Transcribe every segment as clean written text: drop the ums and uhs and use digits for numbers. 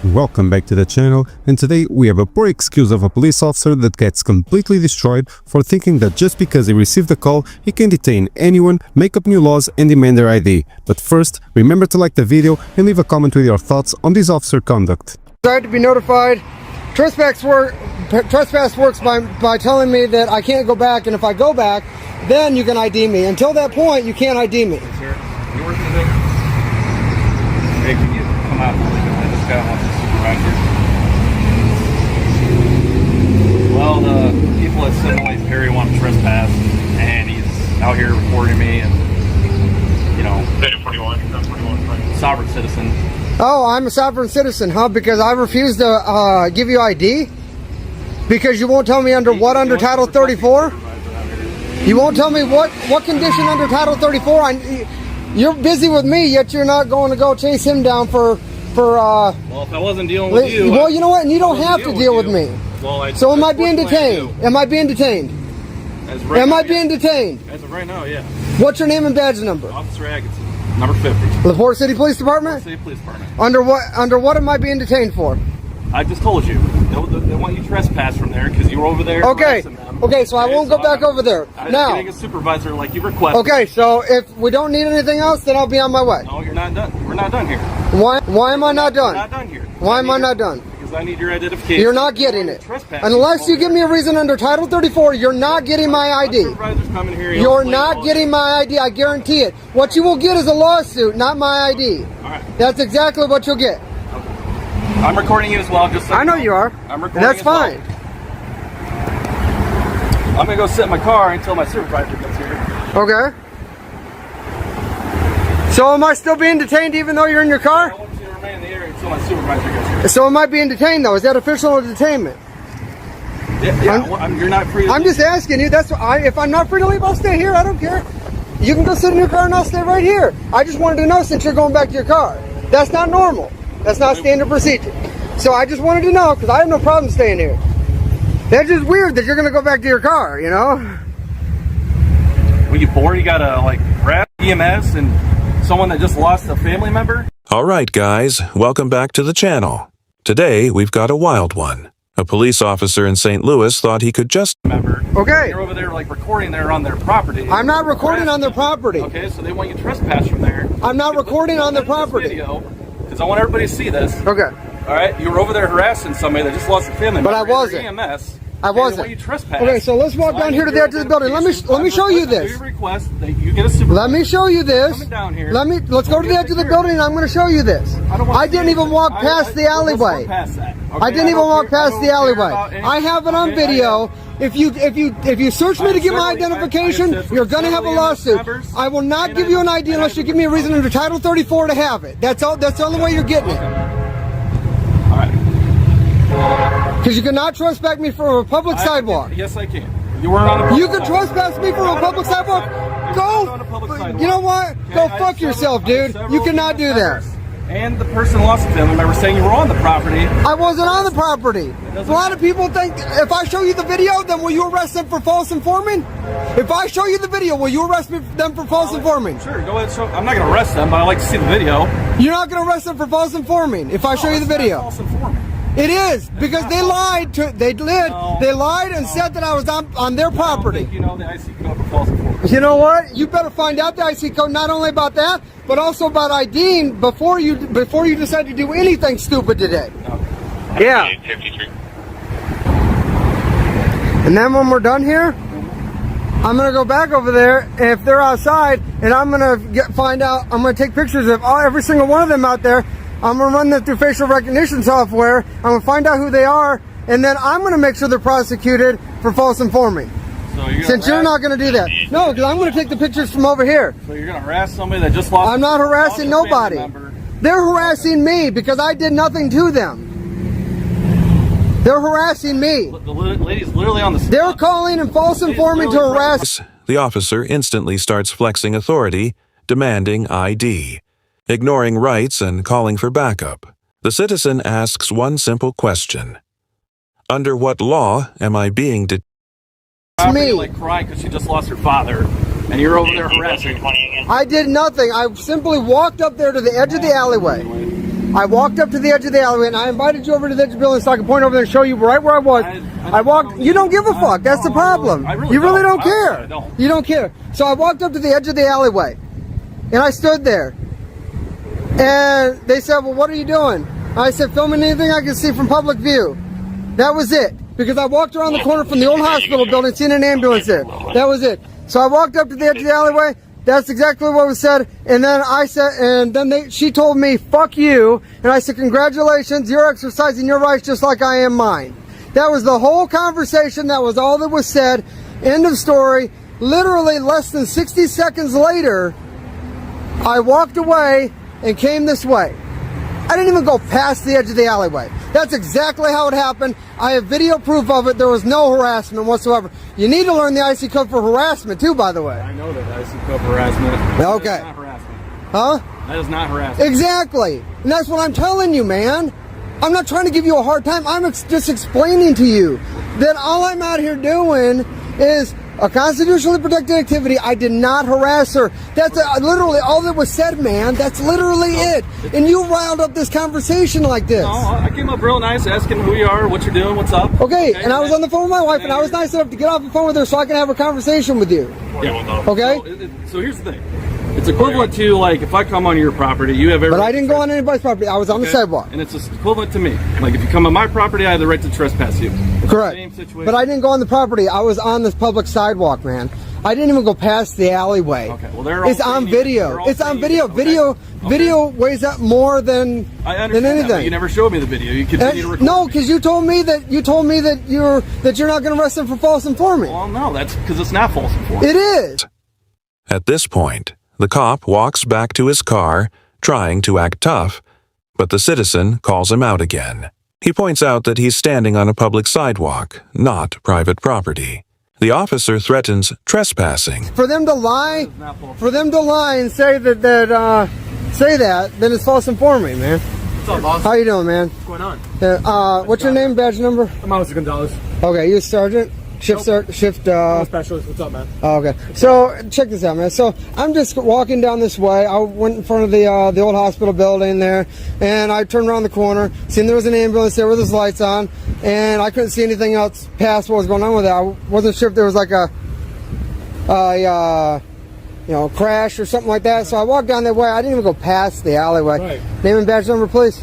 Welcome back to the channel, and today we have a poor excuse of a police officer that gets completely destroyed for thinking that just because he received a call, he can detain anyone, make up new laws and demand their ID. But first, remember to like the video and leave a comment with your thoughts on this officer conduct. Desired to be notified. Trespass works by telling me that I can't go back, and if I go back, then you can ID me. Until that point, you can't ID me. Yes, sir. You working today? Hey, can you come out and look at this guy wants a supervisor? Well, the people at 708 Perry want to trespass, and he's out here recording me, and, you know, 41, sovereign citizen. Oh, I'm a sovereign citizen, huh? Because I refuse to give you ID? Because you won't tell me under what under Title 34? You won't tell me what condition under Title 34? You're busy with me, yet you're not going to go chase him down for well, if I wasn't dealing with you... Well, you know what? And you don't have to deal with me. Well, so am I being detained? Am I being detained? Am I being detained? As of right now, yeah. What's your name and badge number? Officer Atkinson, number 50. LaPorte City Police Department? City Police Department. Under what am I being detained for? I just told you. They want you trespass from there because you were over there. Okay. Okay, so I won't go back over there. Now. Getting a supervisor like you requested. Okay, so if we don't need anything else, then I'll be on my way. No, you're not done. We're not done here. Why am I not done? We're not done here. Why am I not done? Because I need your identification. You're not getting it. Unless you give me a reason under Title 34, you're not getting my ID. Supervisor's coming here. You're not getting my ID, I guarantee it. What you will get is a lawsuit, not my ID. All right. That's exactly what you'll get. I'm recording you as well. Just so I know you are. I'm recording. That's fine. Well. I'm gonna go sit in my car until my supervisor gets here. Okay. So am I still being detained even though you're in your car? I want you to remain in the area until my supervisor gets here. So am I being detained though? Is that official detainment? Yeah, you're not free to I'm just asking you. That's if I'm not free to leave, I'll stay here. I don't care. You can go sit in your car and I'll stay right here. I just wanted to know since you're going back to your car. That's not normal. That's not standard procedure. So I just wanted to know because I have no problem staying here. That's just weird that you're going to go back to your car, you know? Were you bored? You got a grab EMS and someone that just lost a family member? Alright guys, welcome back to the channel. Today we've got a wild one. A police officer in St. Louis thought he could just... Okay. You're over there recording there on their property. I'm not recording on their property. Okay, so they want you to trespass from there. I'm not recording on their property. Because I want everybody to see this. Okay. Alright, you were over there harassing somebody that just lost a family member. But I wasn't. EMS. I wasn't. You trespass. Okay, so let's walk down here to the edge of the building. Let me show you this. Request that you get a supervisor. Let me show you this. Coming down here. Let's go to the edge of the building and I'm going to show you this. I didn't even walk past the alleyway. I didn't even walk past the alleyway. I have it on video. If you search me to get my identification, you're going to have a lawsuit. I will not give you an ID unless you give me a reason under Title 34 to have it. That's the only way you're getting it. Because you cannot trespass me from a public sidewalk. Yes, I can. You weren't on a public You can trespass me from a public sidewalk? Go! You know what? Go fuck yourself, dude. You cannot do that. And the person lost a family member saying you were on the property. I wasn't on the property. A lot of people think if I show you the video, then will you arrest them for false informing? If I show you the video, will you arrest them for false informing? Sure, go ahead. I'm not going to arrest them, but I like to see the video. You're not going to arrest them for false informing if I show you the video. False informing. It is because they lied. They lied and said that I was on their property. I don't think you know the IC code for false information. You know what? You better find out the IC code not only about that, but also about IDing before you decide to do anything stupid today. Okay. Yeah. 53. And then when we're done here, I'm gonna go back over there, and if they're outside, and I'm gonna find out. I'm gonna take pictures of every single one of them out there. I'm going to run them through facial recognition software. I'm going to find out who they are, and then I'm going to make sure they're prosecuted for false informing. So Since you're not going to do that. No, because I'm going to take the pictures from over here. So you're going to harass somebody that just lost I'm not harassing nobody. They're harassing me because I did nothing to them. They're harassing me. The lady's literally on the spot. They're calling and false informing to harass. The officer instantly starts flexing authority, demanding ID. Ignoring rights and calling for backup. The citizen asks one simple question. Under what law am I being detained? Me. Like crying because she just lost her father, and you're over there harassing. I did nothing. I simply walked up there to the edge of the alleyway. I walked up to the edge of the alleyway, and I invited you over to the edge of the building so I could point over there and show you right where I was. I walked. You don't give a fuck. That's the problem. You really don't care. You don't care. So I walked up to the edge of the alleyway, and I stood there. And they said, well, what are you doing? I said, filming anything I can see from public view. That was it. Because I walked around the corner from the old hospital building, seen an ambulance there. That was it. So I walked up to the edge of the alleyway. That's exactly what was said. And then I said, and then she told me, fuck you. And I said, congratulations, you're exercising your rights just like I am mine. That was the whole conversation. That was all that was said. End of story. Literally less than 60 seconds later, I walked away and came this way. I didn't even go past the edge of the alleyway. That's exactly how it happened. I have video proof of it. There was no harassment whatsoever. You need to learn the IC code for harassment too, by the way. I know that IC code for harassment. Okay. That is not harassment. Huh? That is not harassment. Exactly. And that's what I'm telling you, man. I'm not trying to give you a hard time. I'm just explaining to you that all I'm out here doing is a constitutionally protected activity. I did not harass her. That's literally all that was said, man. That's literally it. And you riled up this conversation like this. No, I came up real nice, asking who you are, what you're doing, what's up. Okay, and I was on the phone with my wife, and I was nice enough to get off the phone with her so I can have a conversation with you. Yeah. Okay? So here's the thing. It's equivalent to, like, if I come on your property, you have every... But I didn't go on anybody's property. I was on the sidewalk. And it's equivalent to me. Like, if you come on my property, I have the right to trespass you. Correct. Same situation. But I didn't go on the property. I was on this public sidewalk, man. I didn't even go past the alleyway. Okay, well, they're all it's on video. It's on video. Okay. Video weighs up more than anything. That, but you never showed me the video. You continue to record. No, because you told me that you're not going to arrest him for false informant. Well, no, that's because it's not false informant. It is. At this point, the cop walks back to his car, trying to act tough, but the citizen calls him out again. He points out that he's standing on a public sidewalk, not private property. The officer threatens trespassing. For them to lie, and say that, then it's false informant, man. What's up, boss? How you doing, man? What's going on? What's your name, badge number? I'm Officer Gonzalez. Okay, you a sergeant? Shift. I'm a specialist. What's up, man? Oh, okay. So check this out, man. So I'm just walking down this way. I went in front of the old hospital building there, and I turned around the corner, seen there was an ambulance there with its lights on, and I couldn't see anything else past what was going on with it. I wasn't sure if there was like a crash or something like that. So I walked down that way. I didn't even go past the alleyway. Right. Name and badge number, please.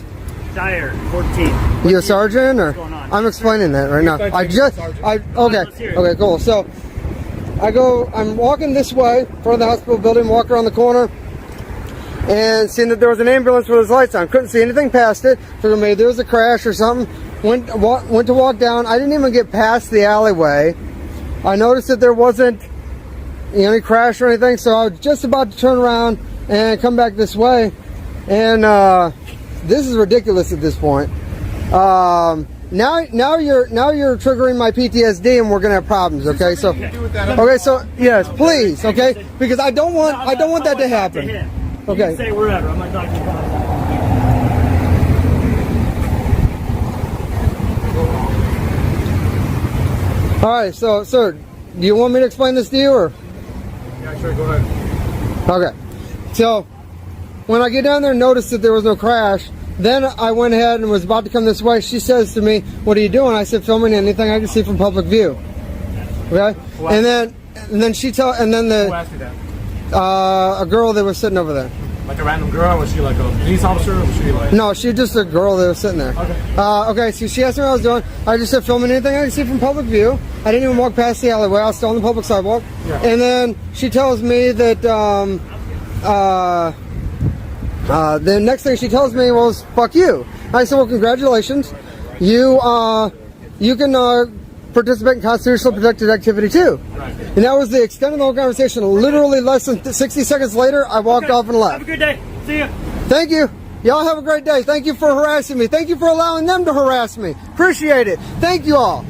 Dyer, 14. You a sergeant, or? What's going on? I'm explaining that right now. Okay, cool. So I'm walking this way, in front of the hospital building, walk around the corner, and seeing that there was an ambulance with its lights on. Couldn't see anything past it. Figured maybe there was a crash or something. Went to walk down. I didn't even get past the alleyway. I noticed that there wasn't any crash or anything, so I was just about to turn around and come back this way, and this is ridiculous at this point. Now you're triggering my PTSD, and we're gonna have problems. Okay, so yes, please, okay, because I don't want that to happen. Okay. You can say wherever. I'm not talking about that. All right, so sir, do you want me to explain this to you, or? Yeah, sure. Go ahead. Okay. So when I get down there and noticed that there was no crash, then I went ahead and was about to come this way. She says to me, "What are you doing?" I said, "Filming anything I can see from public view." Okay. And then Who asked you that? A girl that was sitting over there. Like a random girl? Was she like a police officer? Or was she like... No, she's just a girl that was sitting there. Okay. Okay, so she asked me what I was doing. I just said, filming anything I can see from public view. I didn't even walk past the alleyway. I was still on the public sidewalk. Yeah. And then she tells me that, the next thing she tells me was, fuck you. I said, well, congratulations. You can participate in constitutional protected activity too. Right. And that was the extent of the whole conversation. Literally less than 60 seconds later, I walked off and left. Have a good day. See ya. Thank you. Y'all have a great day. Thank you for harassing me. Thank you for allowing them to harass me. Appreciate it. Thank you all.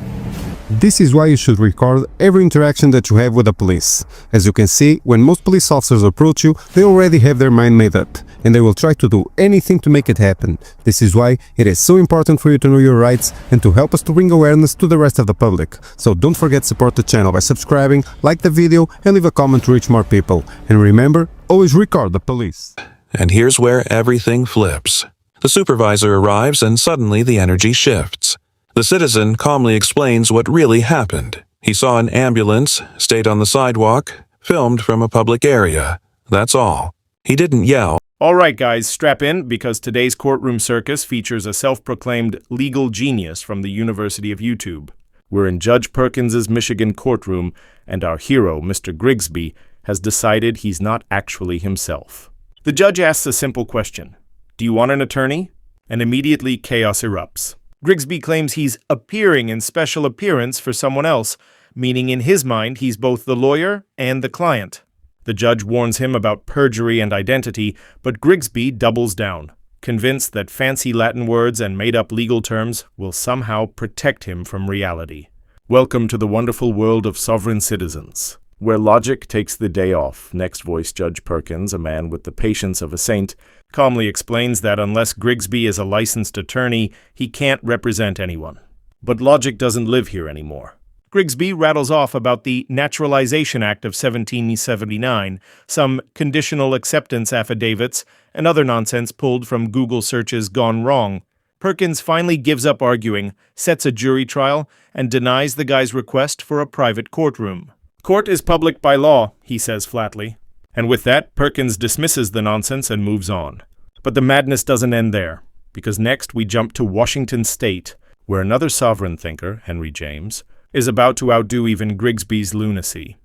This is why you should record every interaction that you have with the police. As you can see, when most police officers approach you, they already have their mind made up, and they will try to do anything to make it happen. This is why it is so important for you to know your rights and to help us to bring awareness to the rest of the public. So don't forget to support the channel by subscribing, like the video, and leave a comment to reach more people. And remember, always record the police. And here's where everything flips. The supervisor arrives and suddenly the energy shifts. The citizen calmly explains what really happened. He saw an ambulance, stayed on the sidewalk, filmed from a public area. That's all. He didn't yell. All right, guys, strap in because today's courtroom circus features a self-proclaimed legal genius from the University of YouTube. We're in Judge Perkins's Michigan courtroom, and our hero, Mr. Grigsby, has decided he's not actually himself. The judge asks a simple question. Do you want an attorney? And immediately chaos erupts. Grigsby claims he's appearing in special appearance for someone else, meaning in his mind he's both the lawyer and the client. The judge warns him about perjury and identity, but Grigsby doubles down, convinced that fancy Latin words and made-up legal terms will somehow protect him from reality. Welcome to the wonderful world of sovereign citizens, where logic takes the day off. Next voice Judge Perkins, a man with the patience of a saint, calmly explains that unless Grigsby is a licensed attorney, he can't represent anyone. But logic doesn't live here anymore. Grigsby rattles off about the Naturalization Act of 1779, some conditional acceptance affidavits, and other nonsense pulled from Google searches gone wrong. Perkins finally gives up arguing, sets a jury trial, and denies the guy's request for a private courtroom. Court is public by law, he says flatly. And with that, Perkins dismisses the nonsense and moves on. But the madness doesn't end there, because next we jump to Washington State, where another sovereign thinker, Henry James, is about to outdo even Grigsby's lunacy.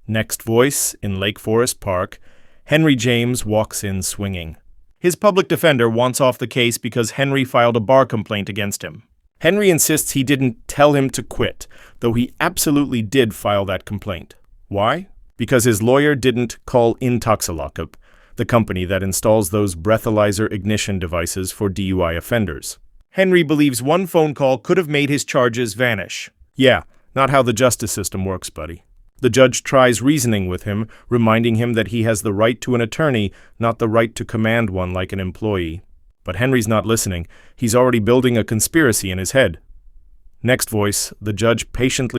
Next voice, in Lake Forest Park, Henry James walks in swinging. His public defender wants off the case because Henry filed a bar complaint against him. Henry insists he didn't tell him to quit, though he absolutely did file that complaint. Why? Because his lawyer didn't call in Toxilockup, the company that installs those breathalyzer ignition devices for DUI offenders. Henry believes one phone call could have made his charges vanish. Yeah, not how the justice system works, buddy. The judge tries reasoning with him, reminding him that he has the right to an attorney, not the right to command one like an employee. But Henry's not listening. He's already building a conspiracy in his head. Next voice, the judge patiently